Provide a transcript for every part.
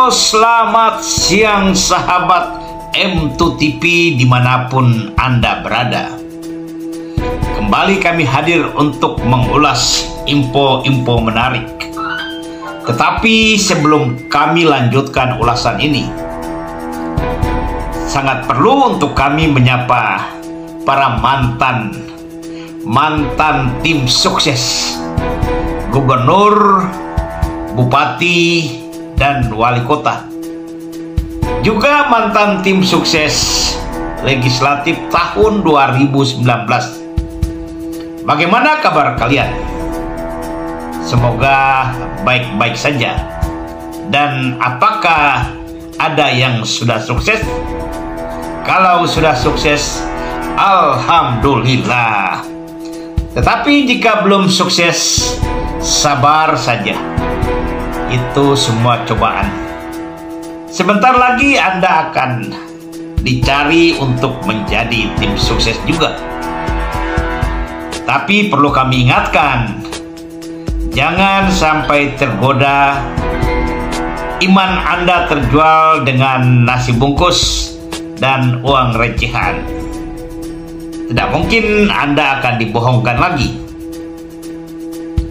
Halo, selamat siang sahabat M2TV dimanapun Anda berada. Kembali kami hadir untuk mengulas info-info menarik. Tetapi sebelum kami lanjutkan ulasan ini, sangat perlu untuk kami menyapa para mantan tim sukses gubernur, bupati, dan wali kota, juga mantan tim sukses legislatif tahun 2019. Bagaimana kabar kalian? Semoga baik-baik saja. Dan apakah ada yang sudah sukses? Kalau sudah sukses, alhamdulillah. Tetapi jika belum sukses, sabar saja. Itu semua cobaan. Sebentar lagi Anda akan dicari untuk menjadi tim sukses juga. Tapi perlu kami ingatkan, jangan sampai tergoda iman Anda terjual dengan nasi bungkus dan uang recehan. Tidak mungkin Anda akan dibohongkan lagi.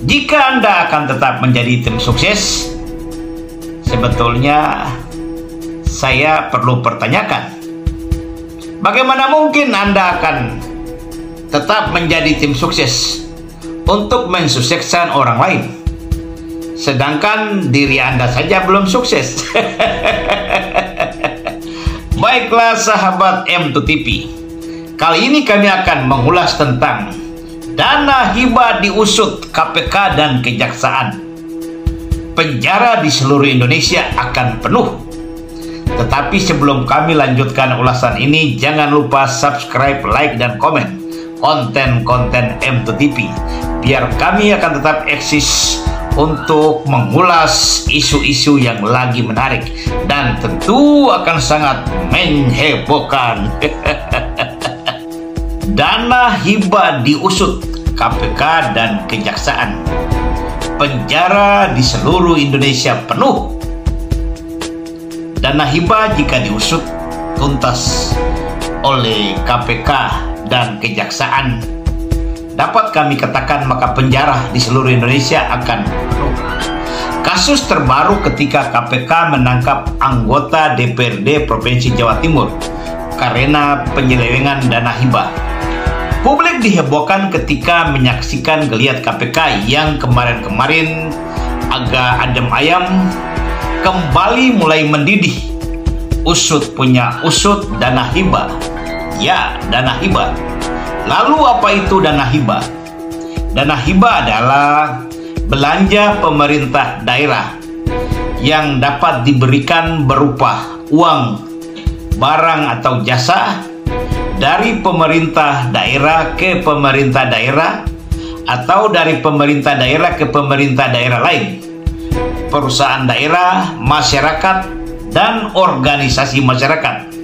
Jika Anda akan tetap menjadi tim sukses, sebetulnya saya perlu pertanyakan, bagaimana mungkin Anda akan tetap menjadi tim sukses untuk mensukseskan orang lain, sedangkan diri Anda saja belum sukses? Baiklah sahabat M2TV, kali ini kami akan mengulas tentang dana hibah diusut KPK dan Kejaksaan. Penjara di seluruh Indonesia akan penuh. Tetapi sebelum kami lanjutkan ulasan ini, jangan lupa subscribe, like, dan komen konten-konten M2TV, biar kami akan tetap eksis untuk mengulas isu-isu yang lagi menarik dan tentu akan sangat menghebohkan. Dana hibah diusut KPK dan Kejaksaan. Penjara di seluruh Indonesia penuh. Dana hibah jika diusut tuntas oleh KPK dan Kejaksaan, dapat kami katakan maka penjara di seluruh Indonesia akan penuh. Kasus terbaru ketika KPK menangkap anggota DPRD Provinsi Jawa Timur karena penyelewengan dana hibah. Publik dihebohkan ketika menyaksikan geliat KPK yang kemarin-kemarin agak adem ayam, kembali mulai mendidih. Usut punya usut dana hibah. Ya, dana hibah. Lalu apa itu dana hibah? Dana hibah adalah belanja pemerintah daerah yang dapat diberikan berupa uang, barang atau jasa dari pemerintah daerah ke pemerintah daerah atau dari pemerintah daerah ke pemerintah daerah lain, perusahaan daerah, masyarakat, dan organisasi masyarakat.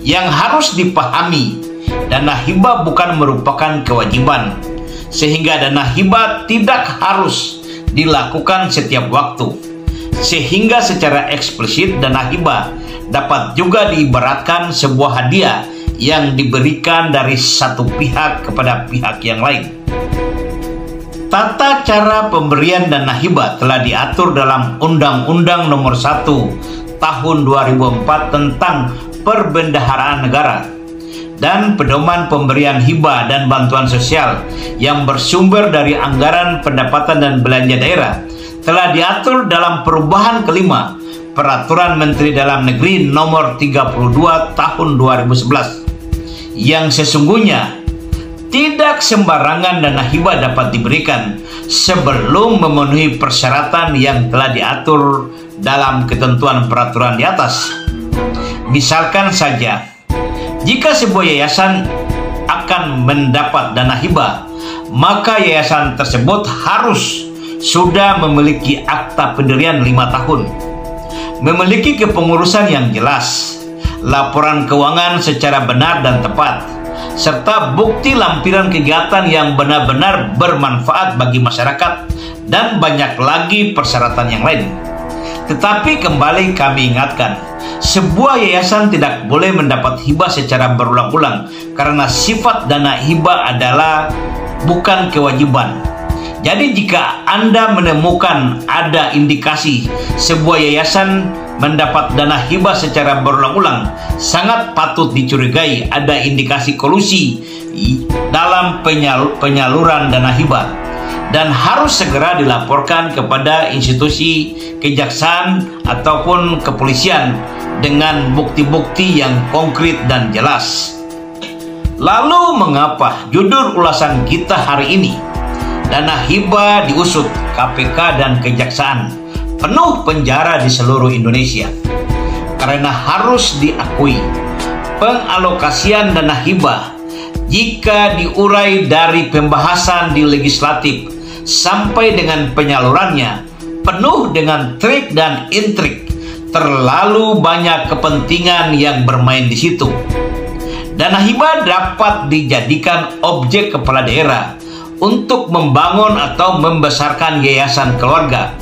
Yang harus dipahami, dana hibah bukan merupakan kewajiban, sehingga dana hibah tidak harus dilakukan setiap waktu. Sehingga secara eksplisit dana hibah dapat juga diibaratkan sebuah hadiah yang diberikan dari satu pihak kepada pihak yang lain. Tata cara pemberian dana hibah telah diatur dalam Undang-Undang Nomor 1 Tahun 2004 tentang Perbendaharaan Negara dan Pedoman Pemberian Hibah dan Bantuan Sosial yang bersumber dari anggaran pendapatan dan belanja daerah, telah diatur dalam perubahan kelima Peraturan Menteri Dalam Negeri Nomor 32 Tahun 2011, yang sesungguhnya tidak sembarangan dana hibah dapat diberikan sebelum memenuhi persyaratan yang telah diatur dalam ketentuan peraturan di atas. Misalkan saja, jika sebuah yayasan akan mendapat dana hibah, maka yayasan tersebut harus sudah memiliki akta pendirian 5 tahun, memiliki kepengurusan yang jelas, laporan keuangan secara benar dan tepat, serta bukti lampiran kegiatan yang benar-benar bermanfaat bagi masyarakat, dan banyak lagi persyaratan yang lain. Tetapi kembali kami ingatkan, sebuah yayasan tidak boleh mendapat hibah secara berulang-ulang karena sifat dana hibah adalah bukan kewajiban. Jadi jika Anda menemukan ada indikasi sebuah yayasan mendapat dana hibah secara berulang-ulang, sangat patut dicurigai ada indikasi kolusi dalam penyaluran dana hibah dan harus segera dilaporkan kepada institusi kejaksaan ataupun kepolisian dengan bukti-bukti yang konkret dan jelas. Lalu mengapa judul ulasan kita hari ini, dana hibah diusut KPK dan kejaksaan, penuh penjara di seluruh Indonesia? Karena harus diakui, pengalokasian dana hibah jika diurai dari pembahasan di legislatif sampai dengan penyalurannya penuh dengan trik dan intrik. Terlalu banyak kepentingan yang bermain di situ. Dana hibah dapat dijadikan objek kepala daerah untuk membangun atau membesarkan yayasan keluarga.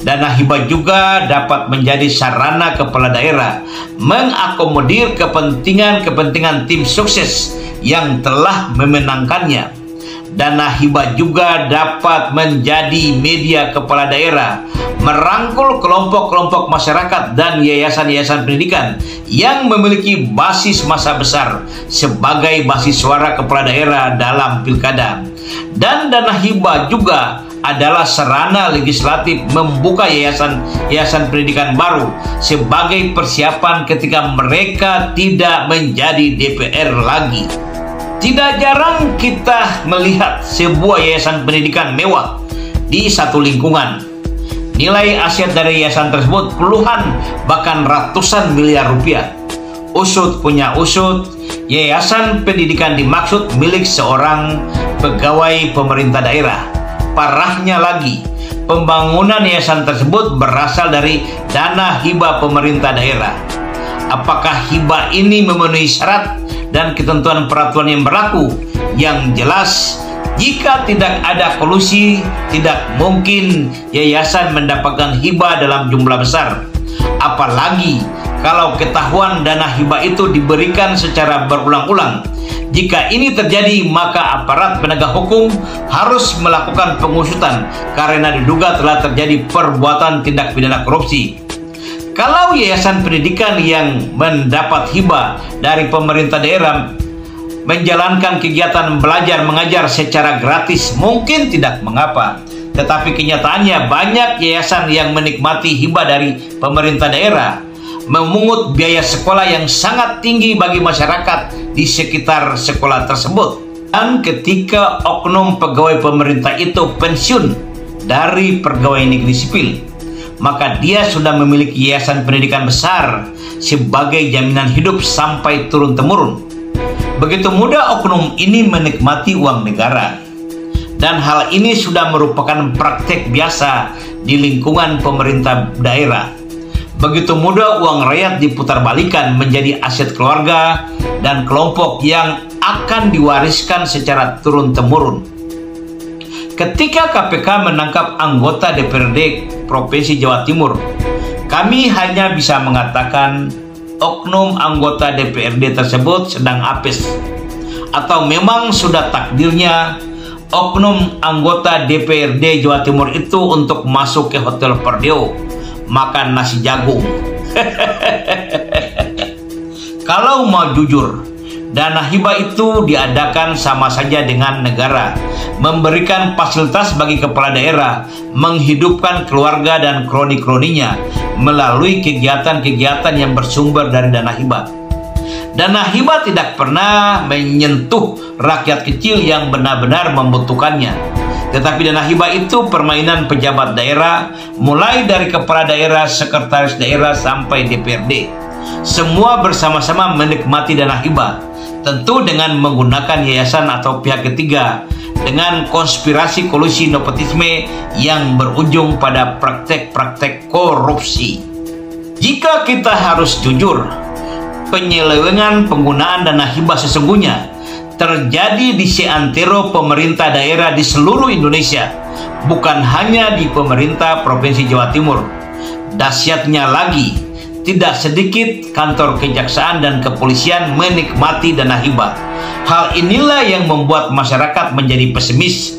Dana hibah juga dapat menjadi sarana kepala daerah mengakomodir kepentingan-kepentingan tim sukses yang telah memenangkannya. Dana hibah juga dapat menjadi media kepala daerah merangkul kelompok-kelompok masyarakat dan yayasan-yayasan pendidikan yang memiliki basis massa besar sebagai basis suara kepala daerah dalam pilkada. Dan dana hibah juga adalah sarana legislatif membuka yayasan pendidikan baru sebagai persiapan ketika mereka tidak menjadi DPR lagi. Tidak jarang kita melihat sebuah yayasan pendidikan mewah di satu lingkungan. Nilai aset dari yayasan tersebut puluhan bahkan ratusan miliar rupiah. Usut punya usut, yayasan pendidikan dimaksud milik seorang pegawai pemerintah daerah. Parahnya lagi, pembangunan yayasan tersebut berasal dari dana hibah pemerintah daerah. Apakah hibah ini memenuhi syarat dan ketentuan peraturan yang berlaku? Yang jelas, jika tidak ada kolusi, tidak mungkin yayasan mendapatkan hibah dalam jumlah besar. Apalagi kalau ketahuan dana hibah itu diberikan secara berulang-ulang. Jika ini terjadi, maka aparat penegak hukum harus melakukan pengusutan karena diduga telah terjadi perbuatan tindak pidana korupsi. Kalau yayasan pendidikan yang mendapat hibah dari pemerintah daerah menjalankan kegiatan belajar mengajar secara gratis, mungkin tidak mengapa. Tetapi kenyataannya banyak yayasan yang menikmati hibah dari pemerintah daerah, memungut biaya sekolah yang sangat tinggi bagi masyarakat di sekitar sekolah tersebut. Dan ketika oknum pegawai pemerintah itu pensiun dari pegawai negeri sipil, maka dia sudah memiliki yayasan pendidikan besar sebagai jaminan hidup sampai turun-temurun. Begitu mudah oknum ini menikmati uang negara. Dan hal ini sudah merupakan praktek biasa di lingkungan pemerintah daerah. Begitu mudah uang rakyat diputarbalikkan menjadi aset keluarga dan kelompok yang akan diwariskan secara turun-temurun. Ketika KPK menangkap anggota DPRD Provinsi Jawa Timur, kami hanya bisa mengatakan oknum anggota DPRD tersebut sedang apes, atau memang sudah takdirnya oknum anggota DPRD Jawa Timur itu untuk masuk ke Hotel Perdeo makan nasi jagung. Kalau mau jujur, dana hibah itu diadakan sama saja dengan negara memberikan fasilitas bagi kepala daerah menghidupkan keluarga dan kroni-kroninya melalui kegiatan-kegiatan yang bersumber dari dana hibah. Dana hibah tidak pernah menyentuh rakyat kecil yang benar-benar membutuhkannya. Tetapi dana hibah itu permainan pejabat daerah, mulai dari kepala daerah, sekretaris daerah, sampai DPRD. Semua bersama-sama menikmati dana hibah, tentu dengan menggunakan yayasan atau pihak ketiga, dengan konspirasi kolusi nepotisme yang berujung pada praktek-praktek korupsi. Jika kita harus jujur, penyelewengan penggunaan dana hibah sesungguhnya terjadi di seantero pemerintah daerah di seluruh Indonesia, bukan hanya di pemerintah Provinsi Jawa Timur. Dahsyatnya lagi, tidak sedikit kantor kejaksaan dan kepolisian menikmati dana hibah. Hal inilah yang membuat masyarakat menjadi pesimis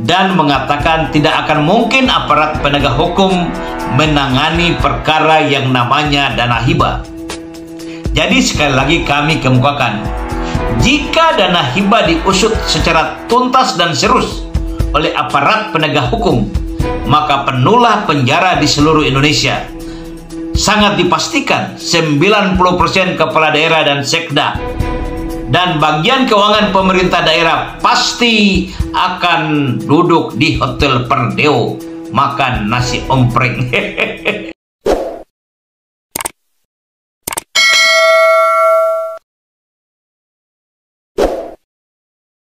dan mengatakan tidak akan mungkin aparat penegak hukum menangani perkara yang namanya dana hibah. Jadi sekali lagi kami kemukakan, jika dana hibah diusut secara tuntas dan serius oleh aparat penegak hukum, maka penuhlah penjara di seluruh Indonesia. Sangat dipastikan 90% kepala daerah dan sekda dan bagian keuangan pemerintah daerah pasti akan duduk di Hotel Perdeo makan nasi ompreng.